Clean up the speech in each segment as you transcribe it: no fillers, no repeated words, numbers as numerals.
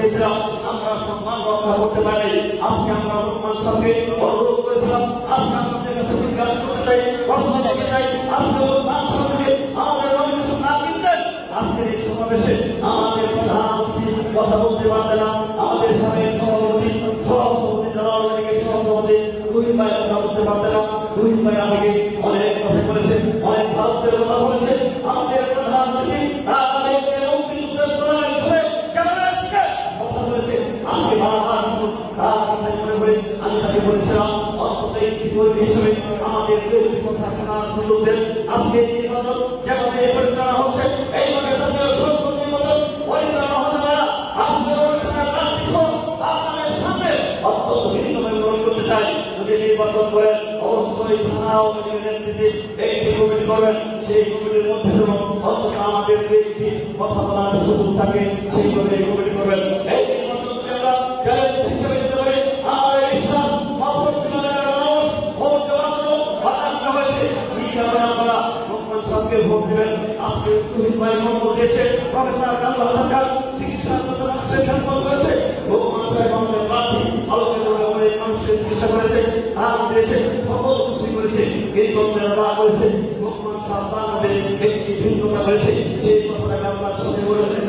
দিয়েছিলাম, আমরা সম্মান রক্ষা করতে পারি। আজকে আমরা লোকমান সাহেবকে অনুরোধ করেছিলাম, আজকে আমাদের কাছে জিজ্ঞাসা করতে চাই, প্রশ্ন করতে চাই, আজকে লোকমান সাহেবকে আমাদের নমিনেশন না দিতেন, আজকের এই সমাবেশে আমাদের প্রধান অতিথি কথা বলতে পারতেন না। আমাদের সাবেক সভাপতি জালাল লীগের সহসভাপতি রহিম ভাই কথা বলতে পারতেন না। রহিম ভাই আগে অনেক কথা বলেছেন, অনেক ভারতের কথা বলেছেন। আমাদের প্রধান অতিথি আজকে বারবার শুধু তার কথাই মনে করে আমি তাকে বলেছিলাম অন্তত একটি কর্মী হিসেবে আমাদের কথা শোনার সুযোগ দেন। আজকে নির্বাচন যেভাবে পরিচালনা হচ্ছে এইভাবে জাতীয় সংসদ নির্বাচন পরিচালনা হতে পারে না। আজকের অনুষ্ঠানের প্রার্থী সহ আপনাদের সামনে অত্যন্ত ভিন্নভাবে গ্রহণ করতে চাই। যদি নির্বাচন করেন অবশ্যই থানা আওয়ামী লীগের নেতৃত্বে একটি কমিটি করবেন। সেই কমিটির মধ্যে যেন অন্তত আমাদের একটি কথা বলার সুযোগ থাকে, সেইভাবে এই কমিটি করবেন। এই ভোট দেবেন। আজকে রহিম ভাই মন্তব্য দিয়েছে, প্রফেসর কামরুল হাসান খান চিকিৎসা করেছে, লোকমান সাহেব আমাদের প্রার্থী আলোকিত অনেক মানুষের চিকিৎসা করেছে, আর দেশে সকল খুশি করেছে, কিন্তু যারা করেছে লোকমান সাহেব বাংলাদেশ একটি ভিন্নতা করেছে। সেই কথাটা আমরা সাথে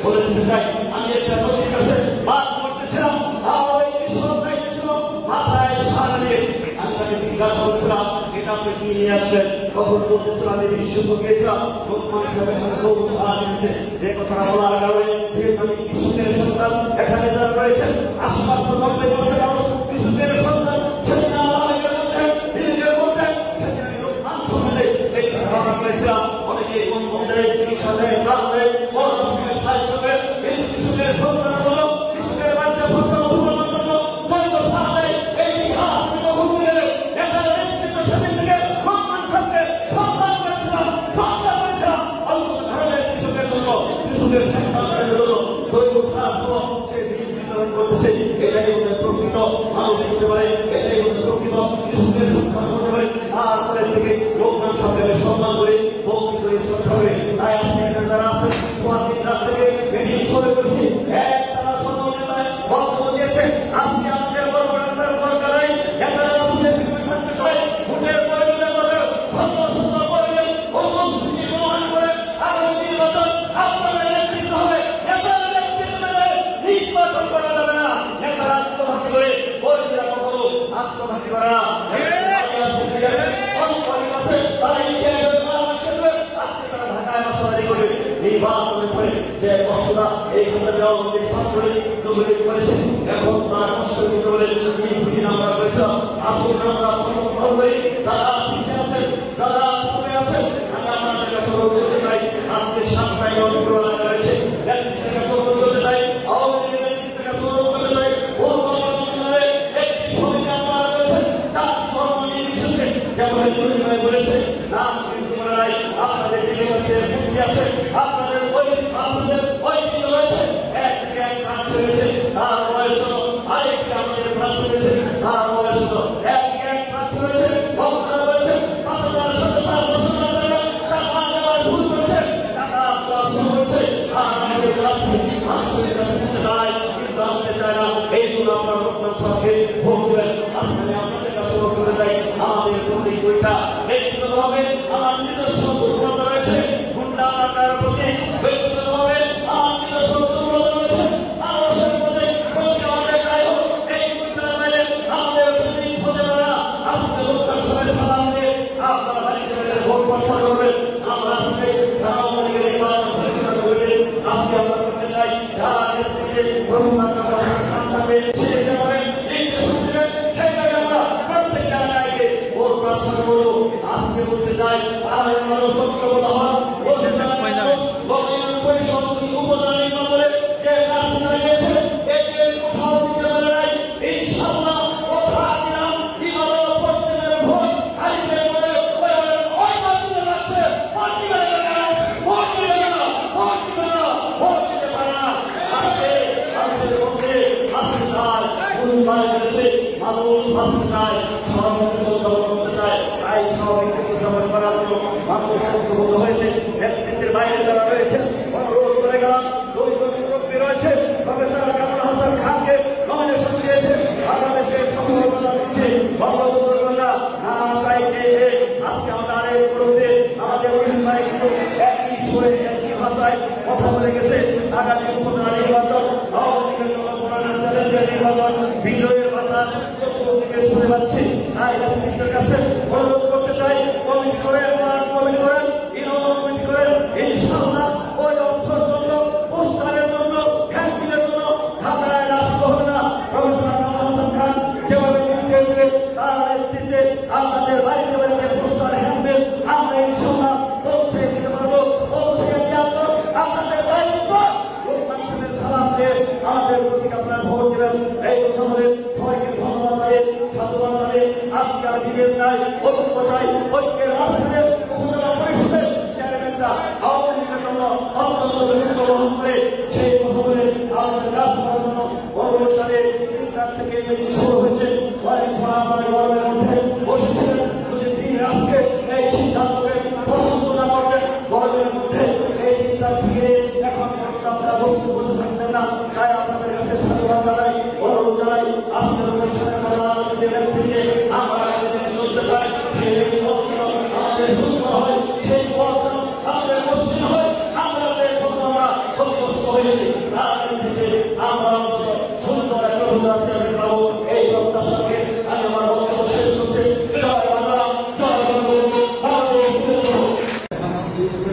বলে দিতে চাই। আমি একটা নদীর কাছে বাদ করতেছিলাম, আমার এই বিষয় ছিল মাথায় সার নিয়ে আমি তাকে জিজ্ঞাসা করেছিলাম এটা আপনি কি নিয়ে আসছেন, তখন বলতেছিলাম আমি বিশুদ্ধ গিয়েছিলাম। লোকমান সাহেব খুব সার নিয়েছে, যে কথাটা বলার কারণে যেহেতু আমি কৃষকের সন্তান, এখানে যারা রয়েছেন আশপাশ 90% মানুষ কৃষকের সন্তান, সেদিন আমাদের মধ্যে নিজেদের মধ্যে সেদিন আমি লোকমান সম্বন্ধে এই ধারণা করেছিলাম। অনেকে কোন মন্দিরে চিকিৎসা দেয়, প্রাণ দেয়, বড় সময় সাহায্য করে এই কৃষকের সন্তান হলো কৃষকের বাড়িতে ফসল উৎপাদন জন্য জৈব সার দেয়। এই ইতিহাস বহু দিনের একটা নেতৃত্ব সেদিন থেকে লোকমান সাহেবকে সম্মান করেছিলাম অল্প ধরনের কৃষকের জন্য, কৃষকের সন্তানদের জন্য জৈব সার সহ সে বীজ বিতরণ করতেছে। এটাই বোধহয় প্রকৃত মানুষ হতে পারে, এটাই বোধহয় প্রকৃত কৃষকের সন্তান হতে পারে। তারপরে থেকে লোকমান সাহেবের সম্মান করে ভক্তি করে শ্রদ্ধা করে তাই আজকে যারা আছেন সোহাগী রাত থেকে মিটিং শুরু করেছি, একটানা সকল নেতায় বক্তব্য দিয়েছে। আজকে আমাদের বড় বড় নেতার দরকার নাই, নেতারা শুনে থাকতে চায় ভোটের পরে নির্বাচনের সুন্দর সুন্দর পরিবেশ উপস্থিতি প্রমাণ করে আগামী নির্বাচন আপনাদের নেতৃত্ব হবে। নেতারা নেতৃত্ব দেবে, নির্বাচন করা যাবে না। নেতারা আত্মঘাতী করে কর্মীরা কখনো আত্মঘাতী করে না। নির্বাচনের পরে যে কষ্টটা এই ছাত্রলীগ করেছে, এখন তার কষ্ট নিতে বলে আমরা করেছিলাম। আসুন আমরা সমর্থন করি, যারা পিছিয়ে আছেন, যারা পড়ে আছেন, আমি আপনাদের কাছে অনুরোধ করতে চাই। আজকে 7টায় অগ্রগণ রয়েছে, নেতৃত্বের কাছে অনুরোধ করতে চাই, আওয়ামী লীগের নেতৃত্বের কাছে অনুরোধ করতে চাই। একটি সমিতি আপনারা রয়েছেন, জাতি ধর্ম নির্বিশেষে যেমন বলেছে না, কিন্তু মনে নাই আপনাদের আছে, বুদ্ধি আছে, আপনাদের ঐতিহ্য রয়েছে। এক থেকে এক প্রার্থী রয়েছে, তার বয়স আরেকটি আমাদের প্রার্থী রয়েছে, তার বয়স এক থেকে এক প্রার্থী রয়েছে, বক্তারা রয়েছে 5,000 শুরু করেছে, টাকা শুরু করেছে। আর আমাদের প্রার্থী মানুষের কাছে দিতে চায়, কিন্তু আনতে চায় না। এই জন্য আমরা লোকমান সাহেবকে ভোট দেবেন। আজকে আপনাদের কাছে অনুরোধ করতে চাই, আমাদের প্রতি দুইটা ব্যক্তিগতভাবে আমার নিজস্ব দুর্বলতা রয়েছে, গুন্ডা আকার প্রতি ব্যক্তিগতভাবে আমার নিজস্ব দুর্বলতা রয়েছে। মানুষের প্রতি আমাদের গায়ে হোক, এই গুন্ডার বাইরে আমাদের প্রতি হতে পারে না। আজকে লোকমান সাহেবের সালাম দিয়ে আপনারা বাড়িতে ভোট প্রত্যাহার করবেন। আমরা আজকে আওয়ামী লীগের নির্বাচন পরিচালনা করবেন। আজকে আমরা করতে চাই যার নেতৃত্বে প্রফেসর কামরুল হাসান খান থাকবে, সেই যেভাবে নির্দেশন দিবেন, সেইভাবে আমরা প্রত্যেকটা এলাকায় ভোট প্রার্থনা করবো। আজকে বলতে চাই তাহলে মানুষ সত্যবত হন, বলতে চাই পরিষদ উপজেলা নির্বাচনে যে প্রার্থী দাঁড়িয়েছে একে কোথাও দিতে পারে নাই। ইনশাআল্লাহ কথা দিলাম, এবারও পশ্চিমের ভোট আসবে বলে ওই প্রার্থীদের লাগছে ভোট দিবে না, ভোট দিবে না, ভোট দিবে না, ভোট দিতে পারে না। আজকে মানুষের মধ্যে আসতে চায়, উন্নয়ন করেছে, মানুষ আসতে চায়, সর্বত্র উদ্ভাবন করতে চায়। তাই সবাইকে উদ্ভাবন করার জন্য মানুষ ঐক্যবদ্ধ হয়েছে। নেতৃত্বের বাইরে যারা রয়েছেন অনুরোধ করে গেলাম, দুইজন মুরব্বী রয়েছে, প্রফেসর কামরুল হাসান পাচ্ছি। তাই নেতৃত্বের কাছে অনুরোধ করতে চাই, কমিটি করেন, কমিটি করেন, কমিটি করেন, ইনশাআল্লাহ ওই অর্থের জন্য, পোস্টারের জন্য, হ্যান্ডবিলের জন্য ঢাকায় রাষ্ট্র হবে না। প্রফেসর কামরুল হাসান খান যেভাবে নির্দেশ তার নেতৃত্বে আমাদের বাড়িতে বাড়িতে পোস্টার, হ্যান্ডবিল আমরা ইনশাআল্লাহ পৌঁছে দিতে পারবো। পৌঁছে দিয়ে আপনাদের দায়িত্ব মানুষের সালাম দিয়ে আমাদের প্রতি আপনারা ভোট দেবেন। এই কথা বলে সবাইকে ধন্যবাদ জানিয়ে, সাধুবাদ জানিয়ে আজকে আর বিভেদ নাই, ঐক্য চাই। ঐক্যের মাধ্যমে উপজেলা পরিষদের চেয়ারম্যানরা আওয়ামী লীগের জন্য অত্যন্ত গুরুত্ব বহন করে সেই কথা বলে আমাদের কাজ করার জন্য অনুরোধ জানিয়ে 3টা থেকে মিটিং শুরু হয়েছে। কয়েকজন আমার গর্বের মধ্যে বসেছিলেন, যদি তিনি আজকে এই সিদ্ধান্তকে পছন্দ না করতেন, গর্বের মধ্যে এই 3টা থেকে এখন পর্যন্ত আপনারা বসে থাকতেন না। তাই আপনাদের কাছে সাধুবাদ জানাই, অনুরোধ জানাই। আজকের অনুষ্ঠানের প্রধানমন্ত্রী নেতৃত্বে আমরা চলতে চাই। এই পথ আমাদের সুন্দর হয়, সেই পথ আমাদের মসৃণ হয়। আমরা যে আমরা সন্তুষ্ট হয়েছি তার নেতৃত্বে আমরা অন্তত সুন্দর একটা প্রচার পাবো। এই প্রত্যাশাকে আমি আমার বক্তব্য শেষ করছি। জয় বাংলা, জয়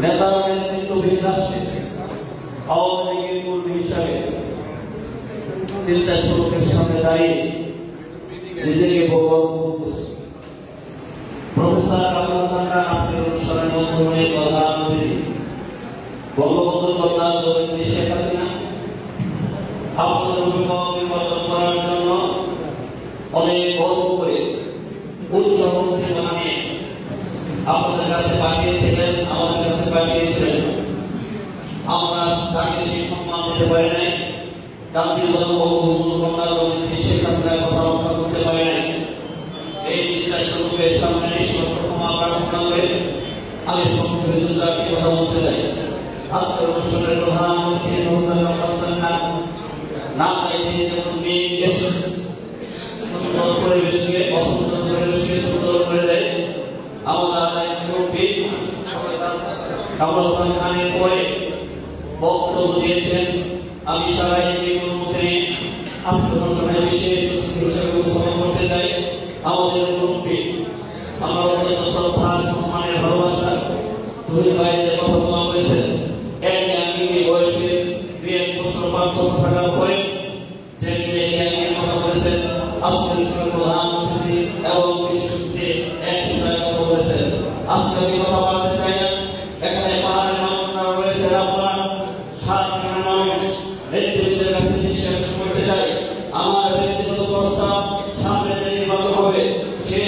নেতা নেতৃত্ববিহীন রাষ্ট্রে আওয়ামী লীগের কর্মী হিসাবে 3-4 লোকের সামনে দাঁড়িয়ে নিজেকে গর্ব করছি। প্রফেসর কামরুল হাসান খান আজকের অনুষ্ঠানের মধ্যে প্রধান অতিথি, বঙ্গবন্ধুর কন্যা জননেত্রী শেখ হাসিনা আপনাদের অভিভাবক নির্বাচন করার জন্য অনেক গর্ব করে উচ্চ মন্ত্রী বানিয়ে আপনাদের কাছে পাঠিয়েছিলেন, আমাদের কাছে পাঠিয়েছিলেন। আমরা তাকে সেই সম্মান দিতে পারি নাই, জাতির জন্য বঙ্গবন্ধুর কন্যা জননেত্রী শেখ হাসিনার কথা রক্ষা করতে পারি নাই। এই 3-4 লোকের সামনে ক্ষমা প্রার্থনা করে আমি সংক্ষিপ্ত 4টি কথা বলতে চাই। আজকের অনুষ্ঠানের প্রধান অতিথি প্রফেসর কামরুল হাসান খান না চাইতে যেমন মেয়ে এসে সুন্দর পরিবেশকে, অসুন্দর পরিবেশকে সুন্দর করে দেয়। আমাদের মুরব্বী প্রফেসর কামরুল হাসান খানের পরে বক্তব্য দিয়েছেন আমি সারা ইন্ডিয়ার মধ্যে আজকের অনুষ্ঠানে বিশেষ হিসেবে উপস্থাপন করতে চাই আমাদের মুরব্বী, আমার অত্যন্ত শ্রদ্ধা, সম্মানের, ভালোবাসা দুই ভাই যে কথা বলেছেন, আমি বয়সে 2-1 বছর পার্থক্য থাকার পরে যে কথা বলেছেন, আজকের প্রধান অতিথি এবং বিশেষ অতিথি একসাথে কথা বলেছেন। আজকে আমি কথা বলতে চাই না, এখানে পাহাড়ের মানুষরা রয়েছেন, আপনারা সাধারণ মানুষ নেতৃত্বের কাছে বিশ্বাস করতে চাই। আমার ব্যক্তিগত প্রস্তাব, সামনে যে নির্বাচন হবে সেই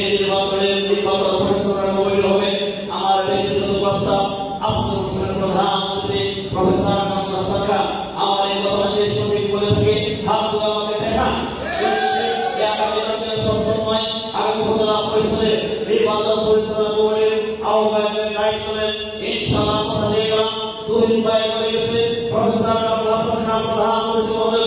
নির্বাচন পরিচালনা কমিটি হবে। আমার ব্যক্তিগত প্রস্তাব আজকের অনুষ্ঠানের প্রধান অতিথি প্রফেসর কামরুল হাসান খান আমার এই কথা যে সঠিক বলে থাকে হাতগুলো আমাকে দেখান। সবসময় আগামী উপজেলা পরিষদের নির্বাচন পরিচালনা কমিটির আহ্বায়কের দায়িত্ব নেন। ইনশাআল্লাহ কথা দিয়ে গেলাম, 2 ভাই বলে গেছে প্রফেসর কামরুল হাসান খান প্রধান অতিথি মহোদয়